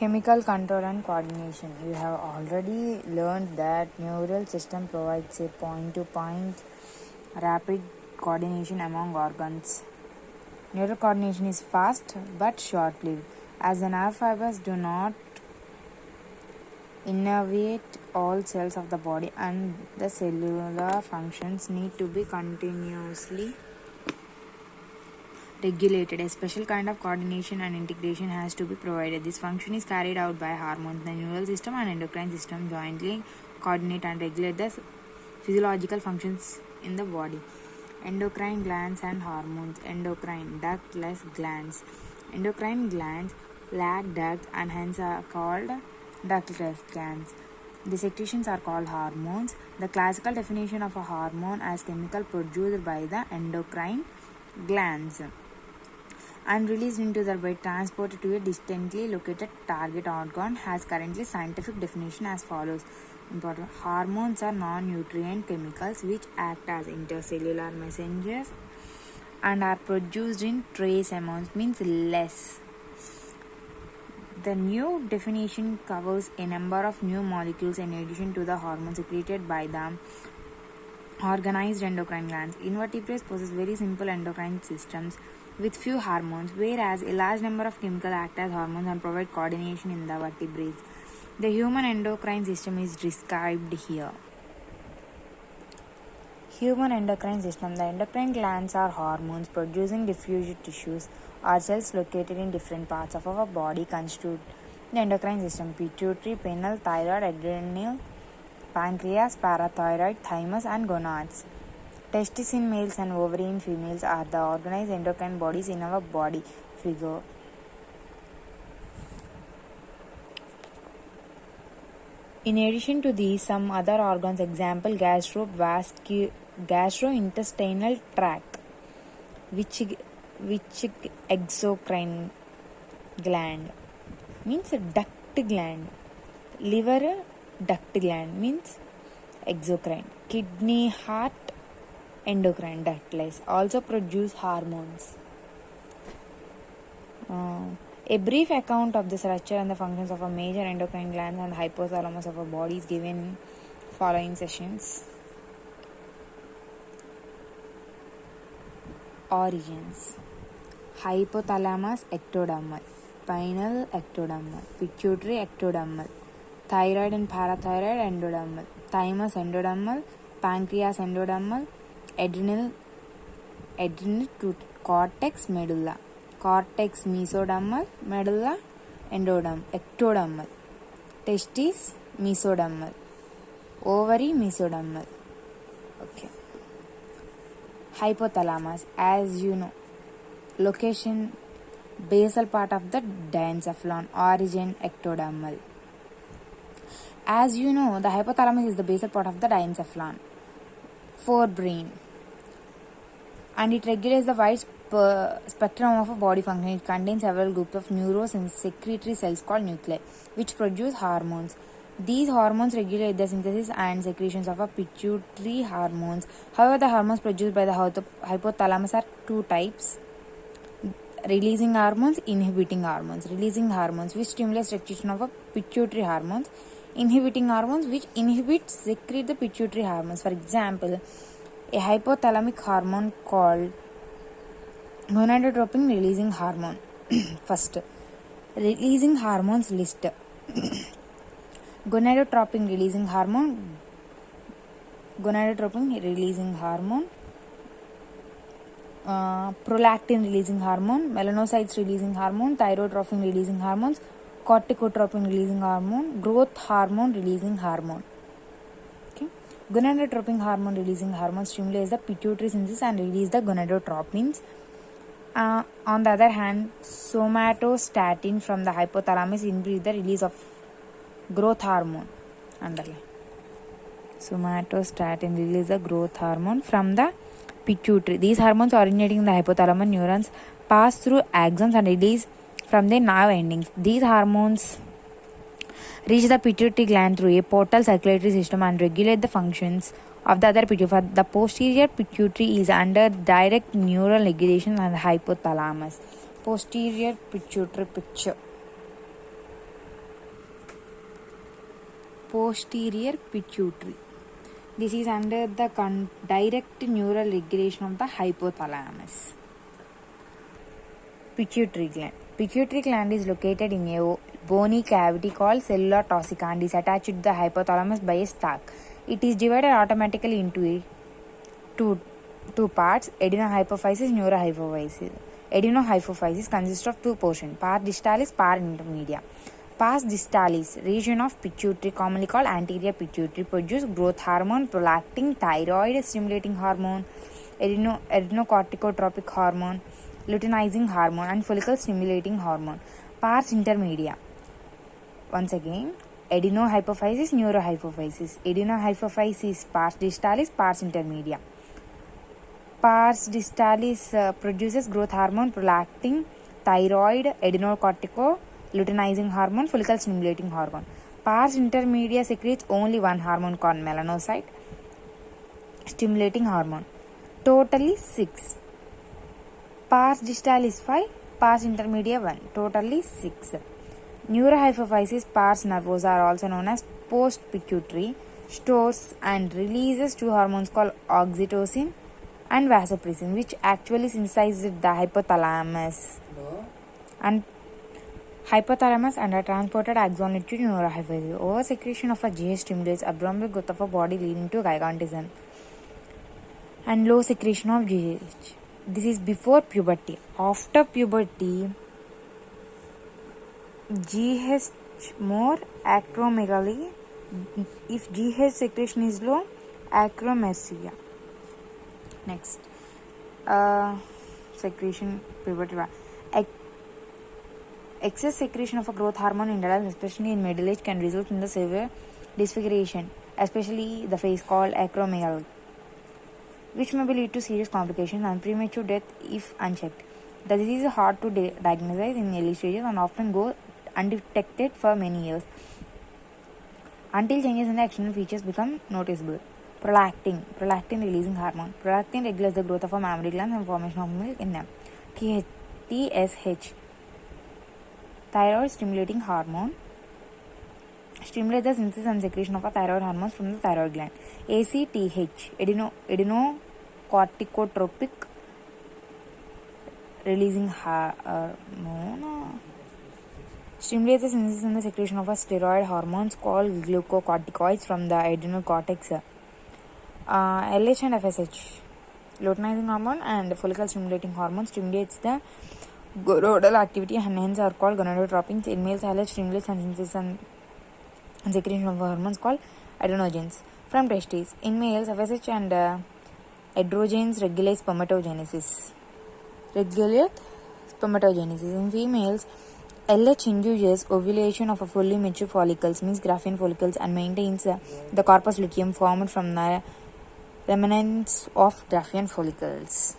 Chemical control and coordination. You have already learned that neural system provides a point-to-point rapid coordination among organs. Neural coordination is fast but short-lived, as the nerve fibers do not innervate all cells of the body and the cellular functions need to be continuously regulated. A special kind of coordination and integration has to be provided. This function is carried out by hormones. The neural system and endocrine system jointly coordinate and regulate the physiological functions in the body. Endocrine glands and hormones. Endocrine ductless glands. Endocrine glands lack ducts and hence are called ductless glands. The secretions are called hormones. The classical definition of a hormone as chemical produced by the endocrine glands and released into the body, transported to a distantly located target organ, has currently scientific definition as follows. Important. Hormones are non-nutrient chemicals which act as intercellular messengers and are produced in trace amounts, means less. The new definition covers a number of new molecules in addition to the hormones secreted by the organized endocrine glands. Invertebrates possess very simple endocrine systems with few hormones, whereas a large number of chemical act as hormones and provide coordination in the vertebrates. The human endocrine system is described here. Human endocrine system. The endocrine glands are hormones producing diffuse tissues or cells located in different parts of our body constitute the endocrine system. Pituitary, pineal, thyroid, adrenal, pancreas, parathyroid, thymus and gonads. Testes in males and ovary in females are the organized endocrine bodies in our body. Figure. In addition to these, some other organs, example gastrointestinal tract, which exocrine gland means duct gland, liver duct gland means exocrine, kidney, heart endocrine ductless, also produce hormones. A brief account of the structure and the functions of a major endocrine glands and the hypothalamus of a body is given in following sessions. Origins. Hypothalamus ectodermal, pineal ectodermal, pituitary ectodermal, thyroid and parathyroid endodermal, thymus endodermal, pancreas endodermal, adrenal to cortex medulla, cortex mesodermal, medulla ectodermal, testes mesodermal, ovary mesodermal. Okay. Hypothalamus, as you know, location basal part of the diencephalon, origin ectodermal. As you know, the hypothalamus is the basal part of the diencephalon, forebrain, and it regulates the wide spectrum of a body function. It contains several groups of neurons and secretory cells called nuclei, which produce hormones. These hormones regulate the synthesis and secretions of a pituitary hormones. However, the hormones produced by the hypothalamus are two types: releasing hormones, inhibiting hormones. Releasing hormones, which stimulate secretion of a pituitary hormones. Inhibiting hormones, which secrete the pituitary hormones. For example, a hypothalamic hormone called gonadotropin releasing hormone. First, releasing hormones list. Gonadotropin releasing hormone, prolactin releasing hormone, melanocytes releasing hormone, thyrotropin releasing hormones, corticotropin releasing hormone, growth hormone releasing hormone. Okay. Gonadotropin hormone releasing hormone stimulates the pituitary synthesis and release the gonadotropins. On the other hand, somatostatin from the hypothalamus inhibits the release of growth hormone. Underline. Somatostatin releases the growth hormone from the pituitary. These hormones originating in the hypothalamus neurons pass through axons and release from the nerve endings. These hormones reach the pituitary gland through a portal circulatory system and regulate the functions of the other pituitary. The posterior pituitary is under direct neural regulation and the hypothalamus. Posterior pituitary picture. posterior pituitary. This is under the direct neural regulation of the hypothalamus. Pituitary gland. Pituitary gland is located in a bony cavity called cellular tossica and is attached to the hypothalamus by a stalk. It is divided automatically into two parts: adenohypophysis, neurohypophysis. Adenohypophysis consists of two portions: pars distalis, pars intermedia. Pars distalis, region of pituitary, commonly called anterior pituitary, produce growth hormone, prolactin, thyroid stimulating hormone, adrenocorticotropic hormone, luteinizing hormone, and follicle stimulating hormone. Pars intermedia. Once again, adenohypophysis, neurohypophysis. Adenohypophysis, pars distalis, pars intermedia. Pars distalis produces growth hormone, prolactin, thyroid, adrenocortico, luteinizing hormone, follicle stimulating hormone. Pars intermedia secretes only one hormone called melanocyte stimulating hormone. Totally 6. Pars distalis 5, pars intermedia 1. Totally 6. Neurohypophysis, pars nervosa are also known as post-pituitary, stores and releases two hormones called oxytocin and vasopressin, which actually synthesized the hypothalamus and are transported axonally to neurohypophysis. Oversecretion of a GH stimulates abnormal growth of a body, leading to gigantism, and low secretion of GH. This is before puberty. After puberty, GH more acromegaly. If GH secretion is low, acromegalia. Next, secretion puberty. Excess secretion of a growth hormone in adults, especially in middle age, can result in the severe disfiguration, especially the face, called acromegaly, which may lead to serious complications and premature death if unchecked. The disease is hard to diagnose in early stages and often go undetected for many years until changes in the external features become noticeable. Prolactin releasing hormone. Prolactin regulates the growth of a mammary glands and formation of milk in them. TSH, thyroid stimulating hormone, stimulates the synthesis and secretion of a thyroid hormones from the thyroid gland. ACTH, adrenocorticotropic releasing hormone, stimulates the synthesis and the secretion of a steroid hormones called glucocorticoids from the adrenal cortex. LH and FSH, luteinizing hormone and follicle stimulating hormone, stimulates the gonadal activity and hence are called gonadotropins. In males, LH stimulates and synthesis and secretion of hormones called adrenogens from testes. In males, FSH and androgens regulate spermatogenesis. In females, LH induces ovulation of a fully mature follicles, means Graafian follicles, and maintains the corpus luteum formed from the remnants of Graafian follicles.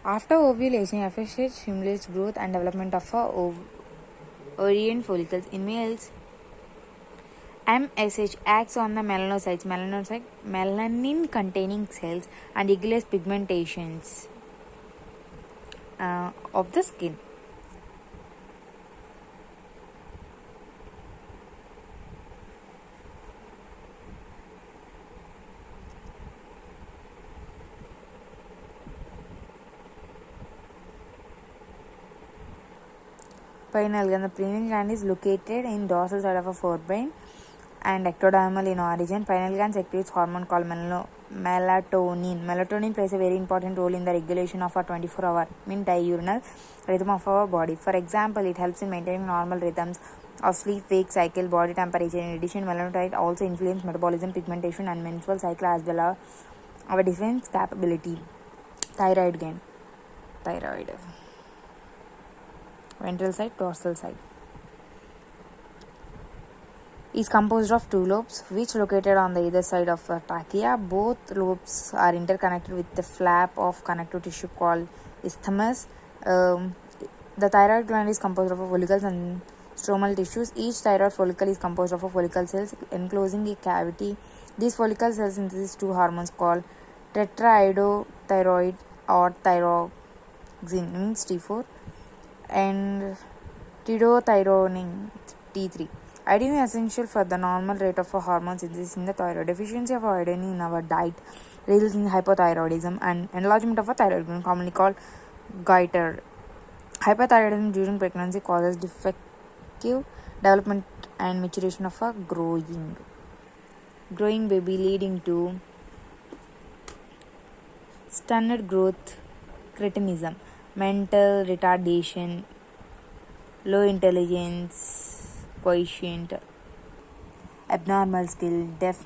After ovulation, FSH stimulates growth and development of ovarian follicles. In males, MSH acts on the melanocytes, melanin-containing cells, and regulates pigmentations of the skin. Pineal gland. The pineal gland is located in dorsal side of a forebrain and ectodermal in origin. Pineal gland secretes hormone called melatonin. Melatonin plays a very important role in the regulation of our 24-hour diurnal rhythm of our body. For example, it helps in maintaining normal rhythms of sleep, wake cycle, body temperature. In addition, melatonin also influences metabolism, pigmentation, and menstrual cycle as well as our defense capability. Thyroid gland. Ventral side, dorsal side, is composed of two lobes which located on the either side of the trachea. Both lobes are interconnected with the flap of connective tissue called isthmus. The thyroid gland is composed of follicles and stromal tissues. Each thyroid follicle is composed of follicle cells enclosing a cavity. These follicle cells synthesize two hormones called tetraiodothyroid or thyroxine, means T4, and tridothyronin, T3. Iodine is essential for the normal rate of hormone synthesis in the thyroid. Deficiency of iodine in our diet results in hypothyroidism and enlargement of a thyroid gland, commonly called goiter. Hyperthyroidism during pregnancy causes defective development and maturation of a growing baby, leading to stunted growth, cretinism, mental retardation, low intelligence quotient, abnormal skill, deaf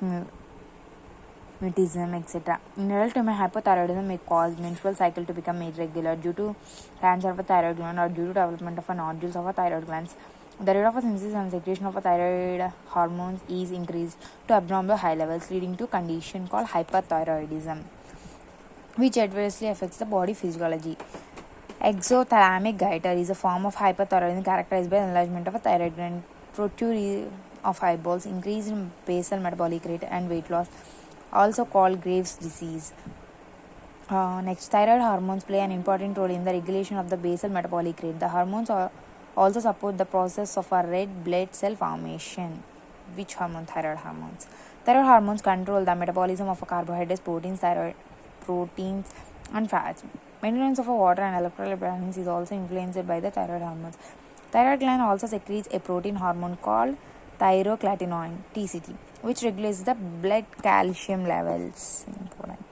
mutism, etc. In adult women, hypothyroidism may cause menstrual cycle to become irregular due to cancer of a thyroid gland or due to development of nodules of a thyroid glands. The rate of synthesis and secretion of a thyroid hormones is increased to abnormal high levels, leading to a condition called hyperthyroidism, which adversely affects the body physiology. Exothalamic goiter is a form of hyperthyroidism characterized by enlargement of a thyroid gland, protrusion of eyeballs, increase in basal metabolic rate, and weight loss, also called Graves' disease. Next, thyroid hormones play an important role in the regulation of the basal metabolic rate. The hormones also support the process of a red blood cell formation. Which hormone? Thyroid hormones. Thyroid hormones control the metabolism of carbohydrates, proteins, and fats. Maintenance of water and electrolyte balance is also influenced by the thyroid hormones. Thyroid gland also secretes a protein hormone called thyroglutone (TCT), which regulates the blood calcium levels. Important.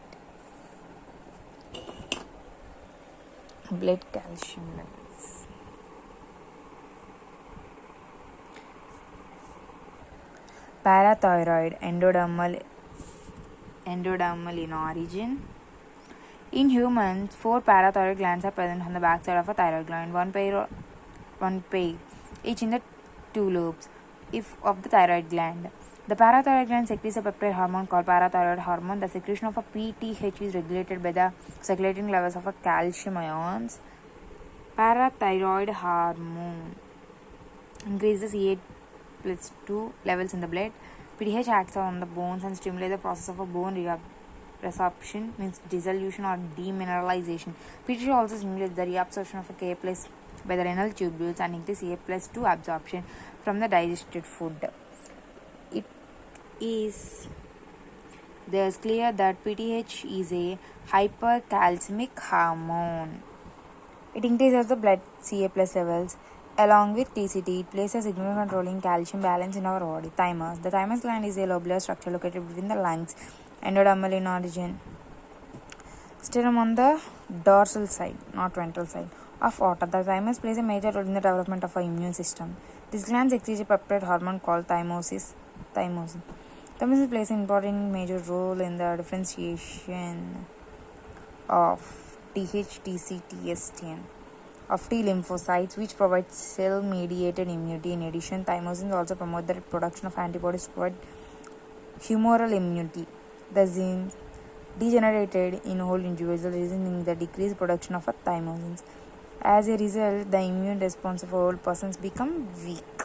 Blood calcium levels. Parathyroid, endodermal in origin. In humans, 4 parathyroid glands are present on the backside of a thyroid gland, one pair, each in the 2 lobes of the thyroid gland. The parathyroid gland secretes a peptide hormone called parathyroid hormone. The secretion of a PTH is regulated by the circulating levels of calcium ions. Parathyroid hormone increases CA+2 levels in the blood. PTH acts on the bones and stimulates the process of a bone resorption, means dissolution or demineralization. PTH also stimulates the reabsorption of a Ka+ by the renal tubules and increases CA+2 absorption from the digested food. It is thus clear that PTH is a hypercalcemic hormone. It increases the blood Ca+ levels. Along with TCT, it plays a significant role in calcium balance in our body. Thymus. The thymus gland is a lobular structure located between the lungs, endodermal in origin, sternum on the dorsal side, not ventral side, of water. The thymus plays a major role in the development of our immune system. This gland secretes a peptide hormone called thymosin. Thymosin plays an important major role in the differentiation of TH-TC-TSTN of T lymphocytes, which provides cell-mediated immunity. In addition, thymosins also promote the production of antibodies to provide humoral immunity. The genes degenerated in whole individuals, resulting in the decreased production of thymosins. As a result, the immune response of all persons become weak.